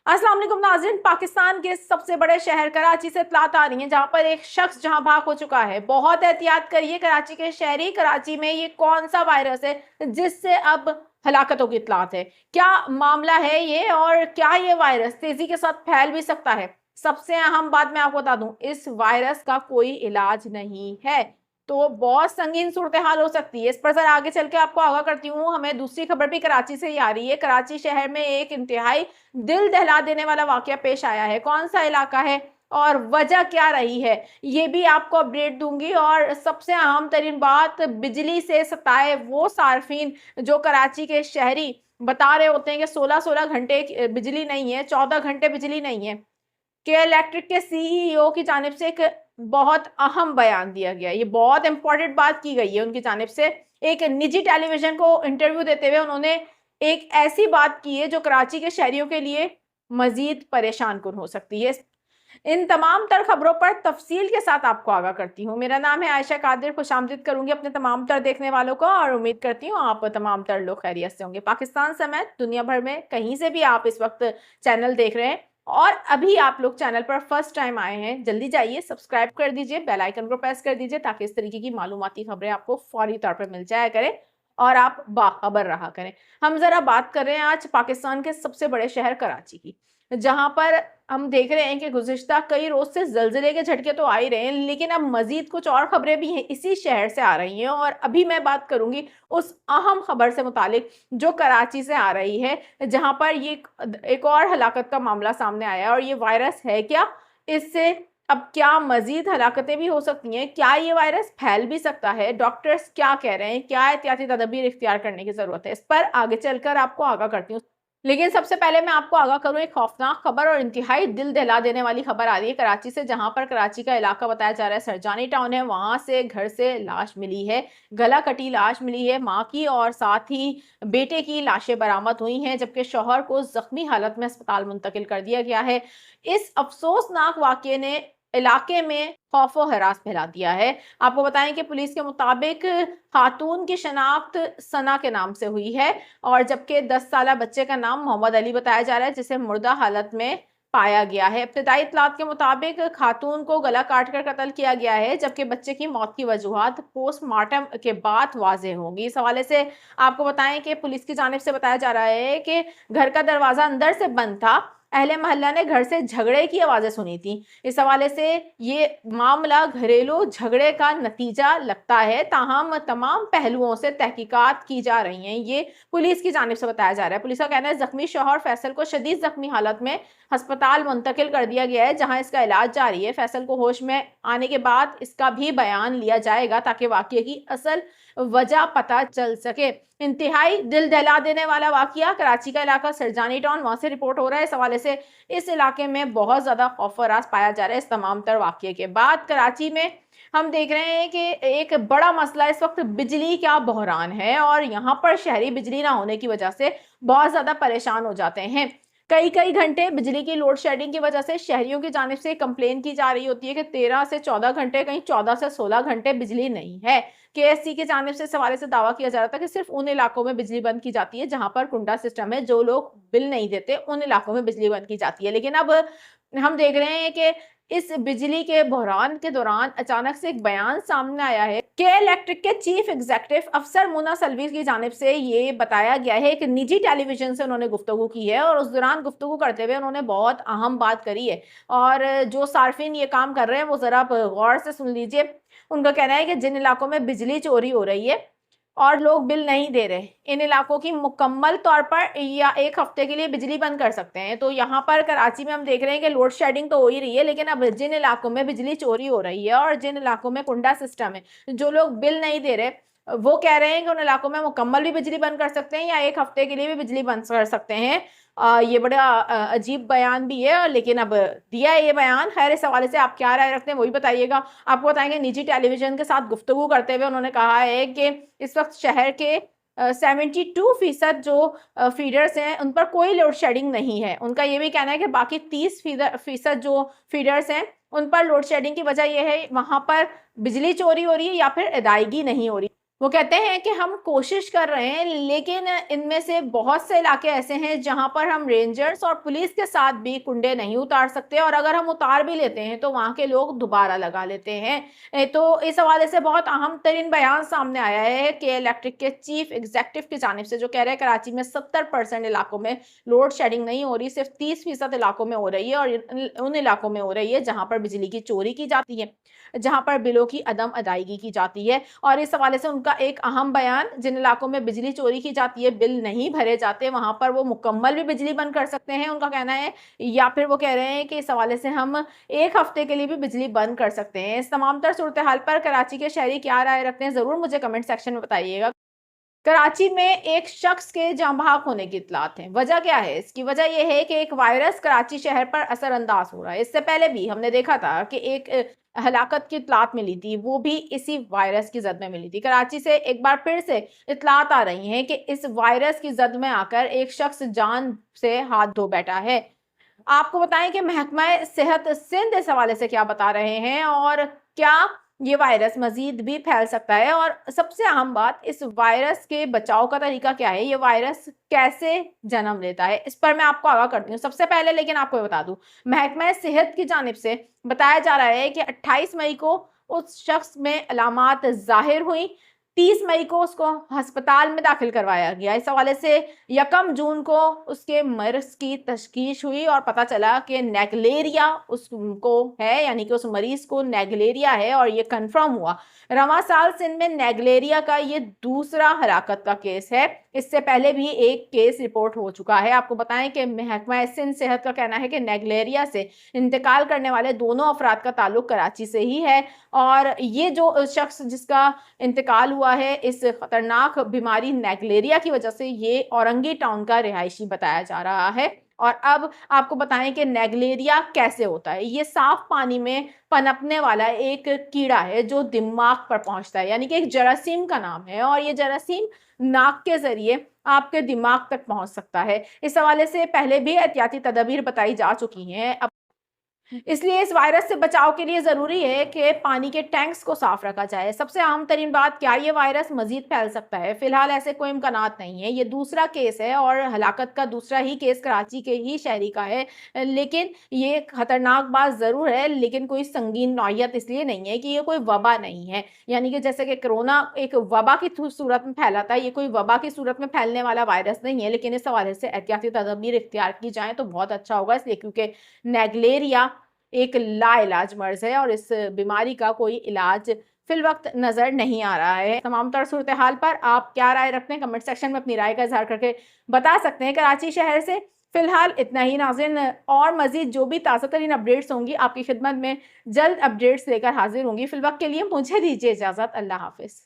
अस्सलाम वालेकुम नाज़रीन। पाकिस्तान के सबसे बड़े शहर कराची से इत्तलात आ रही हैं जहां पर एक शख्स जहां भाग हो चुका है। बहुत एहतियात करिए कराची के शहरी। कराची में ये कौन सा वायरस है जिससे अब हलाकतों की इत्तलात है? क्या मामला है ये, और क्या ये वायरस तेजी के साथ फैल भी सकता है? सबसे अहम बात मैं आपको बता दूं, इस वायरस का कोई इलाज नहीं है, तो बहुत संगीन सूरत हाल हो सकती है। इस पर जरा आगे चल के आपको आगाह करती हूँ। हमें दूसरी खबर भी कराची से ही आ रही है। कराची शहर में एक इंतहाई दिल दहला देने वाला वाकया पेश आया है। कौन सा इलाका है और वजह क्या रही है, ये भी आपको अपडेट दूंगी। और सबसे अहम तरीन बात, बिजली से सताए वो सार्फिन जो कराची के शहरी बता रहे होते हैं कि 16-16 घंटे बिजली नहीं है, 14 घंटे बिजली नहीं है। के इलेक्ट्रिक के सीईओ की जानिब से एक बहुत अहम बयान दिया गया। ये बहुत इंपॉर्टेंट बात की गई है उनकी जानिब से। एक निजी टेलीविजन को इंटरव्यू देते हुए उन्होंने एक ऐसी बात की है जो कराची के शहरियों के लिए मजीद परेशान कुन हो सकती है। इन तमाम तर खबरों पर तफसील के साथ आपको आगाह करती हूँ। मेरा नाम है आयशा कादिर। खुशामदीद करूंगी अपने तमाम तर देखने वालों को और उम्मीद करती हूँ आप तमाम तर लोग खैरियत से होंगे। पाकिस्तान समेत दुनिया भर में कहीं से भी आप इस वक्त चैनल देख रहे हैं और अभी आप लोग चैनल पर फर्स्ट टाइम आए हैं, जल्दी जाइए सब्सक्राइब कर दीजिए, बेल आइकन को प्रेस कर दीजिए ताकि इस तरीके की मालूमाती खबरें आपको फौरी तौर पर मिल जाया करें और आप बाखबर रहा करें। हम जरा बात कर रहे हैं आज पाकिस्तान के सबसे बड़े शहर कराची की, जहां पर हम देख रहे हैं कि गुज़िश्ता कई रोज से ज़लज़ले के झटके तो आ ही रहे हैं, लेकिन अब मजीद कुछ और खबरें भी हैं इसी शहर से आ रही हैं। और अभी मैं बात करूंगी उस अहम खबर से मुतालिक जो कराची से आ रही है, जहां पर ये एक और हलाकत का मामला सामने आया है। और ये वायरस है क्या, इससे अब क्या मजीद हलाकतें भी हो सकती हैं, क्या ये वायरस फैल भी सकता है, डॉक्टर्स क्या कह रहे हैं, क्या एहतियाती तदबीर इख्तियार करने की जरूरत है, इस पर आगे चलकर आपको आगाह करती हूँ। लेकिन सबसे पहले मैं आपको आगाह करूं, एक खौफनाक खबर और इंतहाई दिल दहला देने वाली खबर आ रही है कराची से, जहां पर कराची का इलाका बताया जा रहा है सरजानी टाउन है। वहां से घर से लाश मिली है, गला कटी लाश मिली है मां की, और साथ ही बेटे की लाशें बरामद हुई हैं, जबकि शौहर को जख्मी हालत में अस्पताल मुंतकिल कर दिया गया है। इस अफसोसनाक वाकये ने इलाके में खौफ व हरास फैला दिया है। आपको बताएं कि पुलिस के मुताबिक खातून की शनाख्त सना के नाम से हुई है, और जबकि 10 साला बच्चे का नाम मोहम्मद अली बताया जा रहा है, जिसे मुर्दा हालत में पाया गया है। इब्तदाई इत्तलात के मुताबिक खातून को गला काट कर कत्ल किया गया है, जबकि बच्चे की मौत की वजूहात पोस्टमार्टम के बाद वाज़ेह होंगी। इस हवाले से आपको बताएं कि पुलिस की जानिब से बताया जा रहा है कि घर का दरवाजा अंदर से बंद था, अहले मोहल्ला ने घर से झगड़े की आवाज़ें सुनी थी। इस हवाले से ये मामला घरेलू झगड़े का नतीजा लगता है, ताहम तमाम पहलुओं से तहकीकात की जा रही हैं, ये पुलिस की जानिब से बताया जा रहा है। पुलिस का कहना है जख्मी शौहर फैसल को शदीद जख्मी हालत में अस्पताल मुंतकिल कर दिया गया है, जहां इसका इलाज जारी है। फैसल को होश में आने के बाद इसका भी बयान लिया जाएगा ताकि वाकये की असल वजह पता चल सके। इंतहाई दिल दहला देने वाला वाकया कराची का इलाका सरजानी टाउन, वहां से रिपोर्ट हो रहा है। इस हवाले से इस इलाके में बहुत ज्यादा खौफ रास पाया जा रहा है। इस तमाम तर वाकये के बाद कराची में हम देख रहे हैं कि एक बड़ा मसला इस वक्त बिजली का बहरान है, और यहाँ पर शहरी बिजली ना होने की वजह से बहुत ज्यादा परेशान हो जाते हैं। कई कई घंटे बिजली की लोड शेडिंग की वजह से शहरियों की जानिब से कंप्लेन की जा रही होती है कि 13 से 14 घंटे, कहीं 14 से 16 घंटे बिजली नहीं है। केएससी की जानिब से इस हवाले से दावा किया जा रहा था कि सिर्फ उन इलाकों में बिजली बंद की जाती है जहां पर कुंडा सिस्टम है, जो लोग बिल नहीं देते उन इलाकों में बिजली बंद की जाती है। लेकिन अब हम देख रहे हैं कि इस बिजली के बहरान के दौरान अचानक से एक बयान सामने आया है कि इलेक्ट्रिक के चीफ एग्जीक्यूटिव अफसर मुना सलवी की जानिब से ये बताया गया है, एक निजी टेलीविजन से उन्होंने गुफ्तगू की है, और उस दौरान गुफ्तगू करते हुए उन्होंने बहुत अहम बात करी है। और जो सार्फिन ये काम कर रहे हैं वो जरा गौर से सुन लीजिए। उनका कहना है कि जिन इलाकों में बिजली चोरी हो रही है और लोग बिल नहीं दे रहे, इन इलाकों की मुकम्मल तौर पर या एक हफ्ते के लिए बिजली बंद कर सकते हैं। तो यहाँ पर कराची में हम देख रहे हैं कि लोड शेडिंग तो हो ही रही है, लेकिन अब जिन इलाकों में बिजली चोरी हो रही है और जिन इलाकों में कुंडा सिस्टम है, जो लोग बिल नहीं दे रहे, वो कह रहे हैं कि उन इलाकों में मुकम्मल भी बिजली बंद कर सकते हैं या एक हफ्ते के लिए भी बिजली बंद कर सकते हैं। ये बड़ा अजीब बयान भी है, लेकिन अब दिया है ये बयान। खैर, इस हवाले से आप क्या राय रखते हैं वही बताइएगा। आपको बताएंगे निजी टेलीविजन के साथ गुफ्तगू करते हुए उन्होंने कहा है कि इस वक्त शहर के 72% जो फीडर्स हैं उन पर कोई लोड शेडिंग नहीं है। उनका ये भी कहना है कि बाकी 30% जो फीडर्स हैं उन पर लोड शेडिंग की वजह यह है वहां पर बिजली चोरी हो रही है या फिर अदायगी नहीं हो रही। वो कहते हैं कि हम कोशिश कर रहे हैं, लेकिन इनमें से बहुत से इलाके ऐसे हैं जहां पर हम रेंजर्स और पुलिस के साथ भी कुंडे नहीं उतार सकते, और अगर हम उतार भी लेते हैं तो वहां के लोग दोबारा लगा लेते हैं। तो इस हवाले से बहुत अहम तरीन बयान सामने आया है कि इलेक्ट्रिक के चीफ एग्जीक्यूटिव की जानिब से, जो कह रहे हैं कराची में 70% इलाकों में लोड शेडिंग नहीं हो रही, सिर्फ 30% इलाकों में हो रही है, और उन इलाकों में हो रही है जहां पर बिजली की चोरी की जाती है, जहां पर बिलों की अदम अदायगी की जाती है। और इस हवाले से उनका एक अहम बयान, जिन इलाकों में बिजली चोरी की जाती है, बिल नहीं भरे जाते, वहां पर वो मुकम्मल भी बिजली बंद कर सकते हैं, उनका कहना है। या फिर वो कह रहे हैं कि इस हवाले से हम 1 हफ्ते के लिए भी बिजली बंद कर सकते हैं। इस तमाम तर सूरत हाल पर कराची के शहरी क्या राय रखते हैं, जरूर मुझे कमेंट सेक्शन में बताइएगा। कराची में एक शख्स के जाँ बहक होने की इत्तलात है। वजह क्या है? इसकी वजह यह है कि एक वायरस कराची शहर पर असरअंदाज हो रहा है। इससे पहले भी हमने देखा था कि एक हलाकत की इत्तलात मिली थी, वो भी इसी वायरस की जद में मिली थी। कराची से एक बार फिर से इत्तलात आ रही हैं कि इस वायरस की जद में आकर एक शख्स जान से हाथ धो बैठा है। आपको बताएं कि महकमा सेहत सिंध इस हवाले से क्या बता रहे हैं, और क्या ये वायरस मजीद भी फैल सकता है, और सबसे अहम बात, इस वायरस के बचाव का तरीका क्या है, ये वायरस कैसे जन्म लेता है, इस पर मैं आपको आगाह करती हूँ। सबसे पहले लेकिन आपको ये बता दूं, महकमा सेहत की जानिब से बताया जा रहा है कि 28 मई को उस शख्स में अलामात जाहिर हुई, 30 मई को उसको अस्पताल में दाखिल करवाया गया। इस हवाले से 1 जून को उसके मर्ज की तशखीस हुई और पता चला कि नेगलेरिया उसको है, यानी कि उस मरीज को नेगलेरिया है, और ये कंफर्म हुआ। रवां साल सिंध में नेगलेरिया का ये दूसरा हलाकत का केस है। इससे पहले भी एक केस रिपोर्ट हो चुका है। आपको बताएं कि महकमा सिंध सेहत का कहना है कि नेगलेरिया से इंतकाल करने वाले दोनों अफराद का ताल्लुक कराची से ही है, और ये जो शख्स जिसका इंतकाल हुआ है इस खतरनाक बीमारी नेगलेरिया की वजह से, ये औरंगी टाउन का रिहायशी बताया जा रहा है। और अब आपको बताएं कि नेगलेरिया कैसे होता है। ये साफ पानी में पनपने वाला एक कीड़ा है जो दिमाग पर पहुंचता है, यानी कि एक जरासीम का नाम है, और ये जरासीम नाक के जरिए आपके दिमाग तक पहुंच सकता है। इस हवाले से पहले भी एहतियाती तदबीर बताई जा चुकी हैं। इसलिए इस वायरस से बचाव के लिए ज़रूरी है कि पानी के टैंक्स को साफ रखा जाए। सबसे अहम तरीन बात, क्या ये वायरस मजीद फैल सकता है? फिलहाल ऐसे कोई इम्कानात नहीं है। ये दूसरा केस है, और हलाकत का दूसरा ही केस कराची के ही शहरी का है। लेकिन ये खतरनाक बात ज़रूर है, लेकिन कोई संगीन नौयत इसलिए नहीं है कि ये कोई वबा नहीं है। यानी कि जैसे कि कोरोना एक वबा की सूरत में फैला था, ये कोई वबा की सूरत में फैलने वाला वायरस नहीं है। लेकिन इस हवाले से एहतियाती तदबीर इख्तियार की जाए तो बहुत अच्छा होगा, इसलिए क्योंकि नेगलेरिया एक लाइलाज मर्ज है, और इस बीमारी का कोई इलाज फिलवक्त नजर नहीं आ रहा है। तमाम तर सूरत हाल पर आप क्या राय रखते हैं, कमेंट सेक्शन में अपनी राय का इजहार करके बता सकते हैं। कराची शहर से फिलहाल इतना ही नाज़रीन, और मजीद जो भी ताज़ा तरीन अपडेट्स होंगी आपकी खिदमत में जल्द अपडेट्स लेकर हाजिर होंगी। फिलवक्त के लिए मुझे दीजिए इजाज़त। अल्लाह हाफिज़।